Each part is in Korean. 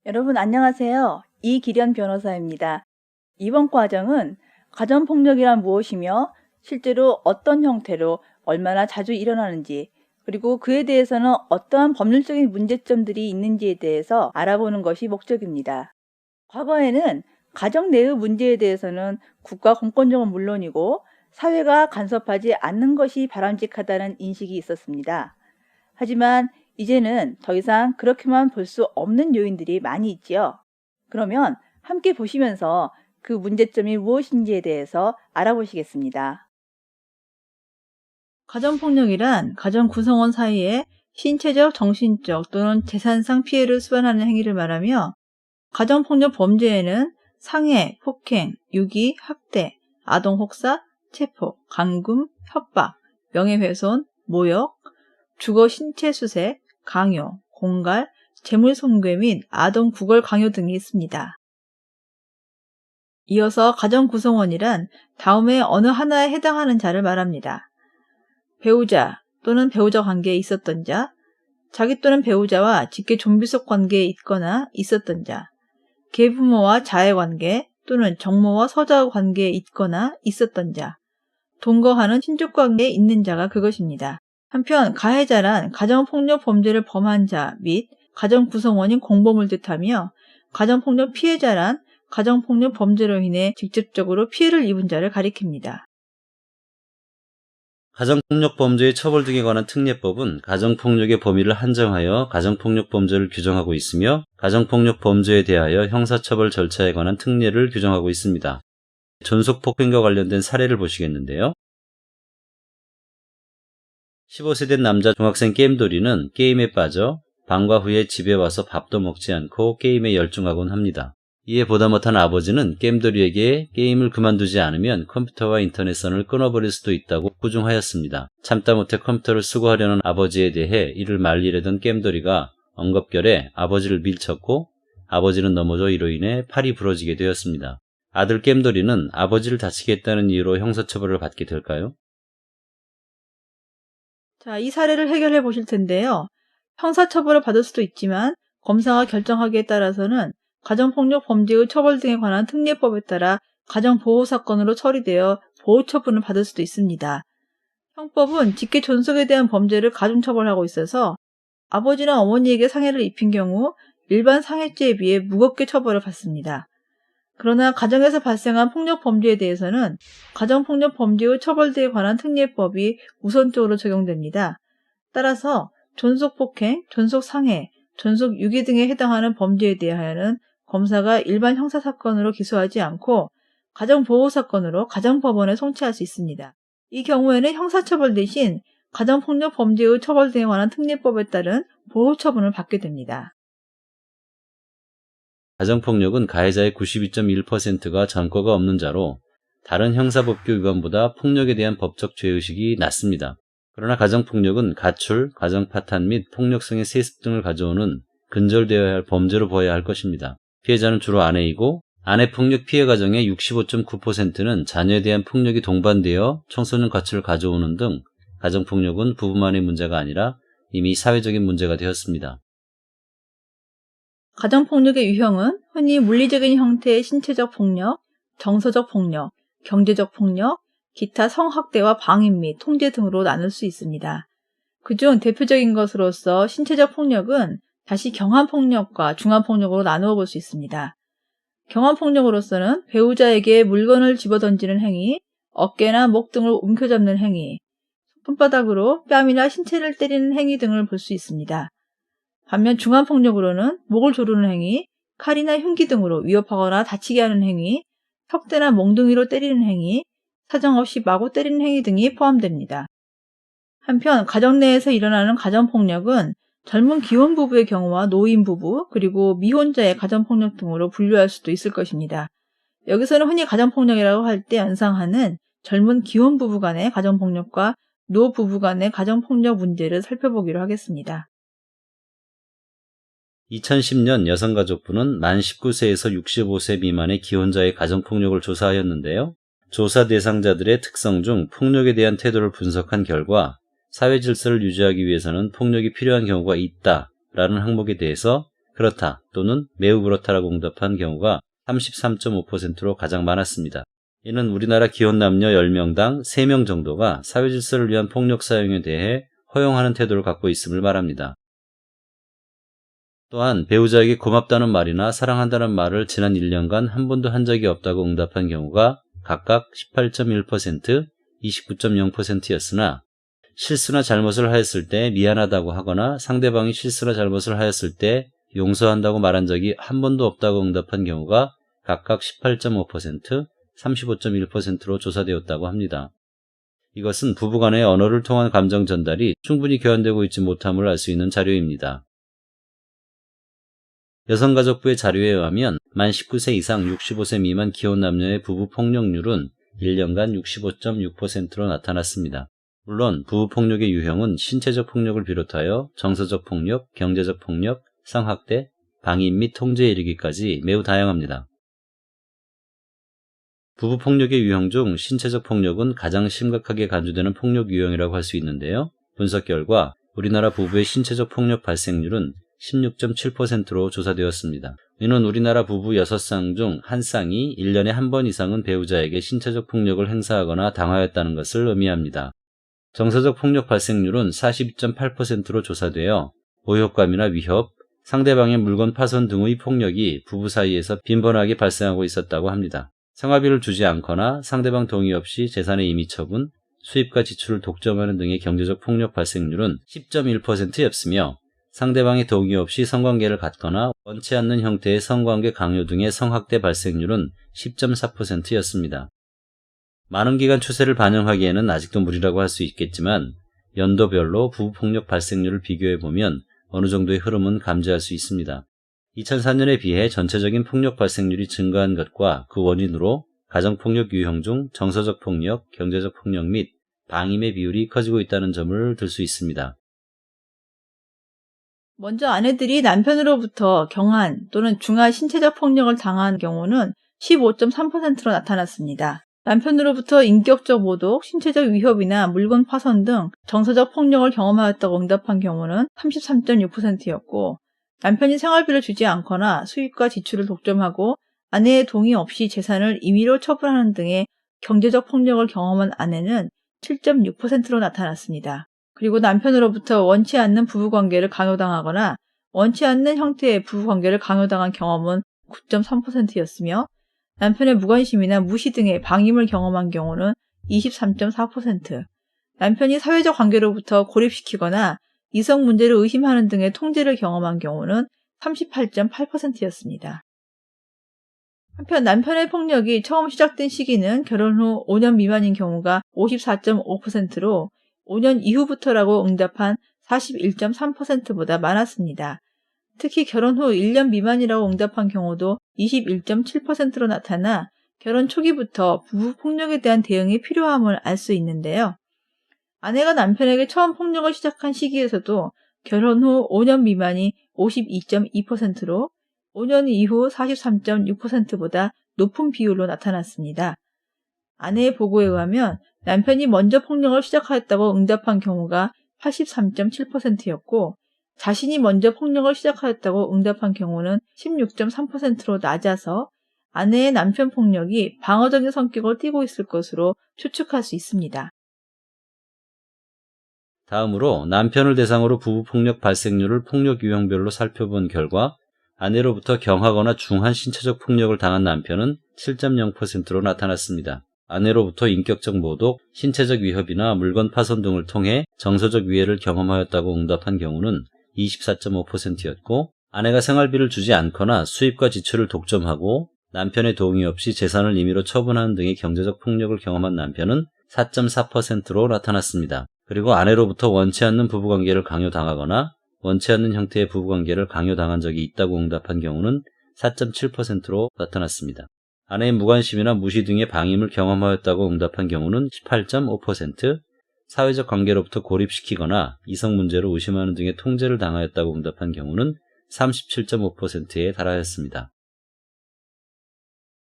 여러분 안녕하세요. 이기련 변호사입니다. 이번 과정은 가정폭력이란 무엇이며 실제로 어떤 형태로 얼마나 자주 일어나는지 그리고 그에 대해서는 어떠한 법률적인 문제점들이 있는지에 대해서 알아보는 것이 목적입니다. 과거에는 가정 내의 문제에 대해서는 국가 공권력은 물론이고 사회가 간섭하지 않는 것이 바람직하다는 인식이 있었습니다. 하지만 이제는 더 이상 그렇게만 볼 수 없는 요인들이 많이 있지요. 그러면 함께 보시면서 그 문제점이 무엇인지에 대해서 알아보시겠습니다. 가정폭력이란 가정 구성원 사이에 신체적, 정신적 또는 재산상 피해를 수반하는 행위를 말하며 가정폭력 범죄에는 상해, 폭행, 유기, 학대, 아동 혹사, 체포, 감금, 협박, 명예훼손, 모욕, 주거 신체 수색, 강요, 공갈, 재물 손괴 및 아동 구걸 강요 등이 있습니다. 이어서 가정 구성원이란 다음에 어느 하나에 해당하는 자를 말합니다. 배우자 또는 배우자 관계에 있었던 자, 자기 또는 배우자와 직계 좀비속 관계에 있거나 있었던 자, 계부모와 자의 관계 또는 정모와 서자의 관계에 있거나 있었던 자, 동거하는 친족 관계에 있는 자가 그것입니다. 한편 가해자란 가정폭력 범죄를 범한 자 및 가정 구성원인 공범을 뜻하며 가정폭력 피해자란 가정폭력 범죄로 인해 직접적으로 피해를 입은 자를 가리킵니다. 가정폭력 범죄의 처벌 등에 관한 특례법은 가정폭력의 범위를 한정하여 가정폭력 범죄를 규정하고 있으며 가정폭력 범죄에 대하여 형사처벌 절차에 관한 특례를 규정하고 있습니다. 존속폭행과 관련된 사례를 보시겠는데요. 15세 된 남자 중학생 게임돌이는 게임에 빠져 방과 후에 집에 와서 밥도 먹지 않고 게임에 열중하곤 합니다. 이에 보다 못한 아버지는 게임돌이에게 게임을 그만두지 않으면 컴퓨터와 인터넷선을 끊어버릴 수도 있다고 구중하였습니다. 참다 못해 컴퓨터를 쓰고 하려는 아버지에 대해 이를 말리려던 게임돌이가 엉겁결에 아버지를 밀쳤고 아버지는 넘어져 이로 인해 팔이 부러지게 되었습니다. 아들 게임돌이는 아버지를 다치게 했다는 이유로 형사처벌을 받게 될까요? 자, 이 사례를 해결해 보실 텐데요. 형사처벌을 받을 수도 있지만 검사가 결정하기에 따라서는 가정폭력 범죄의 처벌 등에 관한 특례법에 따라 가정보호사건으로 처리되어 보호처분을 받을 수도 있습니다. 형법은 직계 존속에 대한 범죄를 가중처벌하고 있어서 아버지나 어머니에게 상해를 입힌 경우 일반 상해죄에 비해 무겁게 처벌을 받습니다. 그러나 가정에서 발생한 폭력 범죄에 대해서는 가정폭력 범죄의 처벌 등에 관한 특례법이 우선적으로 적용됩니다. 따라서 존속폭행, 존속상해, 존속유기 등에 해당하는 범죄에 대하여는 검사가 일반 형사사건으로 기소하지 않고 가정보호사건으로 가정법원에 송치할 수 있습니다. 이 경우에는 형사처벌 대신 가정폭력 범죄의 처벌 등에 관한 특례법에 따른 보호처분을 받게 됩니다. 가정폭력은 가해자의 92.1%가 전과가 없는 자로 다른 형사법규 위반보다 폭력에 대한 법적 죄의식이 낮습니다. 그러나 가정폭력은 가출, 가정파탄 및 폭력성의 세습 등을 가져오는 근절되어야 할 범죄로 보아야 할 것입니다. 피해자는 주로 아내이고 아내폭력 피해 가정의 65.9%는 자녀에 대한 폭력이 동반되어 청소년 가출을 가져오는 등 가정폭력은 부부만의 문제가 아니라 이미 사회적인 문제가 되었습니다. 가정폭력의 유형은 흔히 물리적인 형태의 신체적 폭력, 정서적 폭력, 경제적 폭력, 기타 성학대와 방임 및 통제 등으로 나눌 수 있습니다. 그중 대표적인 것으로서 신체적 폭력은 다시 경함폭력과 중함폭력으로 나누어 볼 수 있습니다. 경함폭력으로서는 배우자에게 물건을 집어던지는 행위, 어깨나 목 등을 움켜잡는 행위, 손바닥으로 뺨이나 신체를 때리는 행위 등을 볼 수 있습니다. 반면 중함폭력으로는 목을 조르는 행위, 칼이나 흉기 등으로 위협하거나 다치게 하는 행위, 턱대나 몽둥이로 때리는 행위, 사정없이 마구 때리는 행위 등이 포함됩니다. 한편 가정 내에서 일어나는 가정폭력은 젊은 기혼부부의 경우와 노인부부, 그리고 미혼자의 가정폭력 등으로 분류할 수도 있을 것입니다. 여기서는 흔히 가정폭력이라고 할 때 연상하는 젊은 기혼부부 간의 가정폭력과 노부부 간의 가정폭력 문제를 살펴보기로 하겠습니다. 2010년 여성가족부는 만 19세에서 65세 미만의 기혼자의 가정폭력을 조사하였는데요. 조사 대상자들의 특성 중 폭력에 대한 태도를 분석한 결과 사회 질서를 유지하기 위해서는 폭력이 필요한 경우가 있다라는 항목에 대해서 그렇다 또는 매우 그렇다라고 응답한 경우가 33.5%로 가장 많았습니다. 이는 우리나라 기혼 남녀 10명당 3명 정도가 사회질서를 위한 폭력 사용에 대해 허용하는 태도를 갖고 있음을 말합니다. 또한 배우자에게 고맙다는 말이나 사랑한다는 말을 지난 1년간 한 번도 한 적이 없다고 응답한 경우가 각각 18.1%, 29.0%였으나 실수나 잘못을 하였을 때 미안하다고 하거나 상대방이 실수나 잘못을 하였을 때 용서한다고 말한 적이 한 번도 없다고 응답한 경우가 각각 18.5%, 35.1%로 조사되었다고 합니다. 이것은 부부간의 언어를 통한 감정 전달이 충분히 교환되고 있지 못함을 알 수 있는 자료입니다. 여성가족부의 자료에 의하면 만 19세 이상 65세 미만 기혼 남녀의 부부 폭력률은 1년간 65.6%로 나타났습니다. 물론 부부 폭력의 유형은 신체적 폭력을 비롯하여 정서적 폭력, 경제적 폭력, 성학대, 방임 및 통제에 이르기까지 매우 다양합니다. 부부 폭력의 유형 중 신체적 폭력은 가장 심각하게 간주되는 폭력 유형이라고 할 수 있는데요. 분석 결과 우리나라 부부의 신체적 폭력 발생률은 16.7%로 조사되었습니다. 이는 우리나라 부부 6쌍 중 1쌍이 1년에 한 번 이상은 배우자에게 신체적 폭력을 행사하거나 당하였다는 것을 의미합니다. 정서적 폭력 발생률은 42.8%로 조사되어 모욕감이나 위협, 상대방의 물건 파손 등의 폭력이 부부 사이에서 빈번하게 발생하고 있었다고 합니다. 생활비를 주지 않거나 상대방 동의 없이 재산의 임의 처분, 수입과 지출을 독점하는 등의 경제적 폭력 발생률은 10.1%였으며 상대방의 동의 없이 성관계를 갖거나 원치 않는 형태의 성관계 강요 등의 성학대 발생률은 10.4%였습니다. 많은 기간 추세를 반영하기에는 아직도 무리라고 할 수 있겠지만 연도별로 부부폭력 발생률을 비교해보면 어느 정도의 흐름은 감지할 수 있습니다. 2004년에 비해 전체적인 폭력 발생률이 증가한 것과 그 원인으로 가정폭력 유형 중 정서적 폭력, 경제적 폭력 및 방임의 비율이 커지고 있다는 점을 들 수 있습니다. 먼저 아내들이 남편으로부터 경한 또는 중한 신체적 폭력을 당한 경우는 15.3%로 나타났습니다. 남편으로부터 인격적 모독, 신체적 위협이나 물건 파손 등 정서적 폭력을 경험하였다고 응답한 경우는 33.6%였고 남편이 생활비를 주지 않거나 수입과 지출을 독점하고 아내의 동의 없이 재산을 임의로 처분하는 등의 경제적 폭력을 경험한 아내는 7.6%로 나타났습니다. 그리고 남편으로부터 원치 않는 부부관계를 강요당하거나 원치 않는 형태의 부부관계를 강요당한 경험은 9.3%였으며 남편의 무관심이나 무시 등의 방임을 경험한 경우는 23.4%, 남편이 사회적 관계로부터 고립시키거나 이성 문제를 의심하는 등의 통제를 경험한 경우는 38.8%였습니다. 한편 남편의 폭력이 처음 시작된 시기는 결혼 후 5년 미만인 경우가 54.5%로 5년 이후부터라고 응답한 41.3%보다 많았습니다. 특히 결혼 후 1년 미만이라고 응답한 경우도 21.7%로 나타나 결혼 초기부터 부부 폭력에 대한 대응이 필요함을 알 수 있는데요. 아내가 남편에게 처음 폭력을 시작한 시기에서도 결혼 후 5년 미만이 52.2%로 5년 이후 43.6%보다 높은 비율로 나타났습니다. 아내의 보고에 의하면 남편이 먼저 폭력을 시작하였다고 응답한 경우가 83.7%였고 자신이 먼저 폭력을 시작하였다고 응답한 경우는 16.3%로 낮아서 아내의 남편 폭력이 방어적인 성격을 띠고 있을 것으로 추측할 수 있습니다. 다음으로 남편을 대상으로 부부폭력 발생률을 폭력 유형별로 살펴본 결과 아내로부터 경하거나 중한 신체적 폭력을 당한 남편은 7.0%로 나타났습니다. 아내로부터 인격적 모독, 신체적 위협이나 물건 파손 등을 통해 정서적 위해를 경험하였다고 응답한 경우는 24.5%였고 아내가 생활비를 주지 않거나 수입과 지출을 독점하고 남편의 동의 없이 재산을 임의로 처분하는 등의 경제적 폭력을 경험한 남편은 4.4%로 나타났습니다. 그리고 아내로부터 원치 않는 부부관계를 강요당하거나 원치 않는 형태의 부부관계를 강요당한 적이 있다고 응답한 경우는 4.7%로 나타났습니다. 아내의 무관심이나 무시 등의 방임을 경험하였다고 응답한 경우는 18.5%, 사회적 관계로부터 고립시키거나 이성 문제로 의심하는 등의 통제를 당하였다고 응답한 경우는 37.5%에 달하였습니다.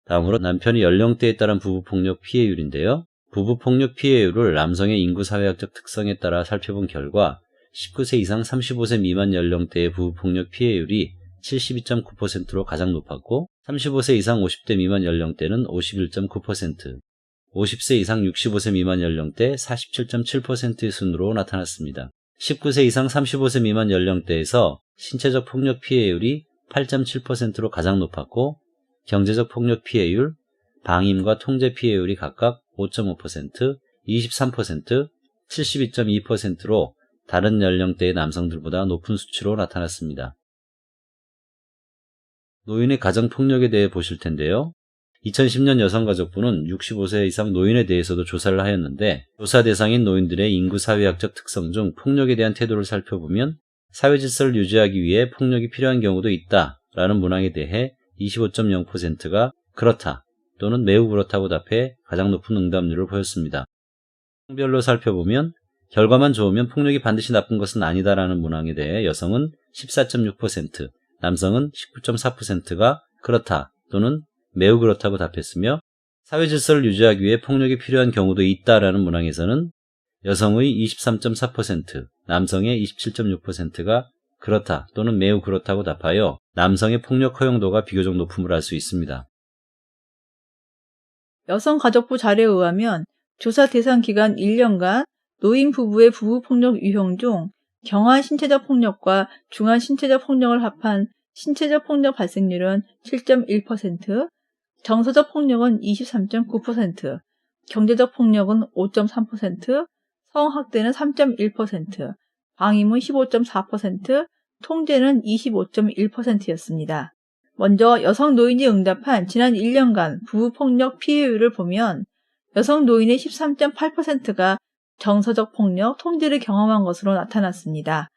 다음으로 남편의 연령대에 따른 부부폭력 피해율인데요. 부부폭력 피해율을 남성의 인구사회학적 특성에 따라 살펴본 결과 19세 이상 35세 미만 연령대의 부부폭력 피해율이 72.9%로 가장 높았고 35세 이상 50대 미만 연령대는 51.9%, 50세 이상 65세 미만 연령대 47.7%의 순으로 나타났습니다. 19세 이상 35세 미만 연령대에서 신체적 폭력 피해율이 8.7%로 가장 높았고 경제적 폭력 피해율, 방임과 통제 피해율이 각각 5.5%, 23%, 72.2%로 다른 연령대의 남성들보다 높은 수치로 나타났습니다. 노인의 가정폭력에 대해 보실 텐데요. 2010년 여성가족부는 65세 이상 노인에 대해서도 조사를 하였는데 조사 대상인 노인들의 인구 사회학적 특성 중 폭력에 대한 태도를 살펴보면 사회질서를 유지하기 위해 폭력이 필요한 경우도 있다라는 문항에 대해 25.0%가 그렇다 또는 매우 그렇다고 답해 가장 높은 응답률을 보였습니다. 성별로 살펴보면 결과만 좋으면 폭력이 반드시 나쁜 것은 아니다라는 문항에 대해 여성은 14.6%, 남성은 19.4%가 그렇다 또는 매우 그렇다고 답했으며 사회질서를 유지하기 위해 폭력이 필요한 경우도 있다라는 문항에서는 여성의 23.4%, 남성의 27.6%가 그렇다 또는 매우 그렇다고 답하여 남성의 폭력 허용도가 비교적 높음을 알 수 있습니다. 여성가족부 자료에 의하면 조사 대상 기간 1년간 노인 부부의 부부폭력 유형 중 경한 신체적 폭력과 중한 신체적 폭력을 합한 신체적 폭력 발생률은 7.1%, 정서적 폭력은 23.9%, 경제적 폭력은 5.3%, 성학대는 3.1%, 방임은 15.4%, 통제는 25.1%였습니다. 먼저 여성 노인이 응답한 지난 1년간 부부폭력 피해율을 보면 여성 노인의 13.8%가 정서적 폭력, 통제를 경험한 것으로 나타났습니다.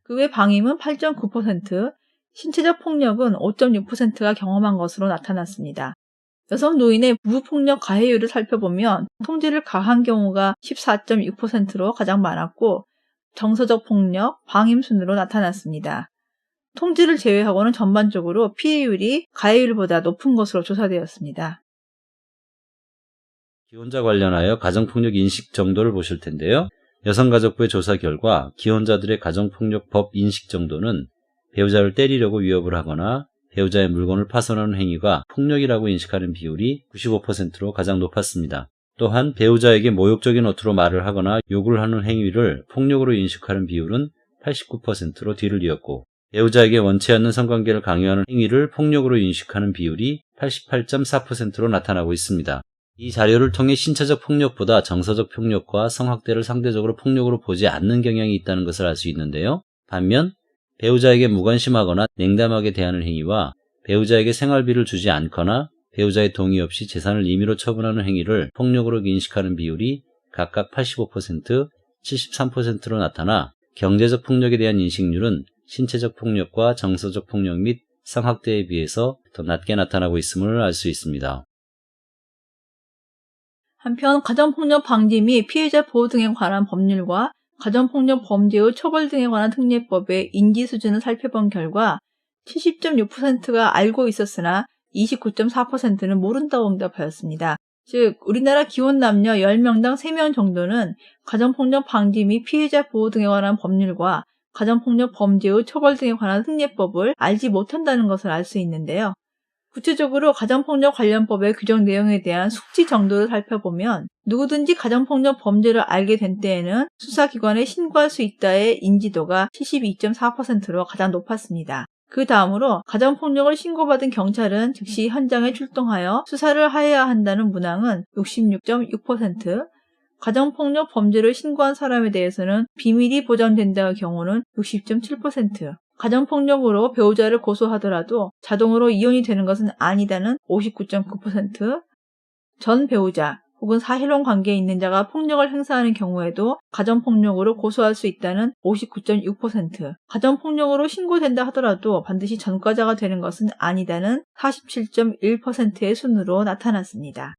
그 외 방임은 8.9%, 신체적 폭력은 5.6%가 경험한 것으로 나타났습니다. 여성 노인의 부부폭력 가해율을 살펴보면 통제를 가한 경우가 14.6%로 가장 많았고 정서적 폭력, 방임 순으로 나타났습니다. 통제를 제외하고는 전반적으로 피해율이 가해율보다 높은 것으로 조사되었습니다. 기혼자 관련하여 가정폭력 인식 정도를 보실 텐데요. 여성가족부의 조사 결과 기혼자들의 가정폭력법 인식 정도는 배우자를 때리려고 위협을 하거나 배우자의 물건을 파손하는 행위가 폭력이라고 인식하는 비율이 95%로 가장 높았습니다. 또한 배우자에게 모욕적인 어투로 말을 하거나 욕을 하는 행위를 폭력으로 인식하는 비율은 89%로 뒤를 이었고 배우자에게 원치 않는 성관계를 강요하는 행위를 폭력으로 인식하는 비율이 88.4%로 나타나고 있습니다. 이 자료를 통해 신체적 폭력보다 정서적 폭력과 성학대를 상대적으로 폭력으로 보지 않는 경향이 있다는 것을 알 수 있는데요. 반면 배우자에게 무관심하거나 냉담하게 대하는 행위와 배우자에게 생활비를 주지 않거나 배우자의 동의 없이 재산을 임의로 처분하는 행위를 폭력으로 인식하는 비율이 각각 85%, 73%로 나타나 경제적 폭력에 대한 인식률은 신체적 폭력과 정서적 폭력 및 성학대에 비해서 더 낮게 나타나고 있음을 알 수 있습니다. 한편 가정폭력 방지 및 피해자 보호 등에 관한 법률과 가정폭력 범죄의 처벌 등에 관한 특례법의 인지 수준을 살펴본 결과 70.6%가 알고 있었으나 29.4%는 모른다고 응답하였습니다. 즉 우리나라 기혼 남녀 10명당 3명 정도는 가정폭력 방지 및 피해자 보호 등에 관한 법률과 가정폭력 범죄의 처벌 등에 관한 특례법을 알지 못한다는 것을 알 수 있는데요. 구체적으로 가정폭력 관련법의 규정 내용에 대한 숙지 정도를 살펴보면 누구든지 가정폭력 범죄를 알게 된 때에는 수사기관에 신고할 수 있다의 인지도가 72.4%로 가장 높았습니다. 그 다음으로 가정폭력을 신고받은 경찰은 즉시 현장에 출동하여 수사를 하여야 한다는 문항은 66.6%, 가정폭력 범죄를 신고한 사람에 대해서는 비밀이 보장된다의 경우는 60.7%, 가정폭력으로 배우자를 고소하더라도 자동으로 이혼이 되는 것은 아니다는 59.9%, 전 배우자 혹은 사실혼 관계에 있는 자가 폭력을 행사하는 경우에도 가정폭력으로 고소할 수 있다는 59.6%, 가정폭력으로 신고된다 하더라도 반드시 전과자가 되는 것은 아니다는 47.1%의 순으로 나타났습니다.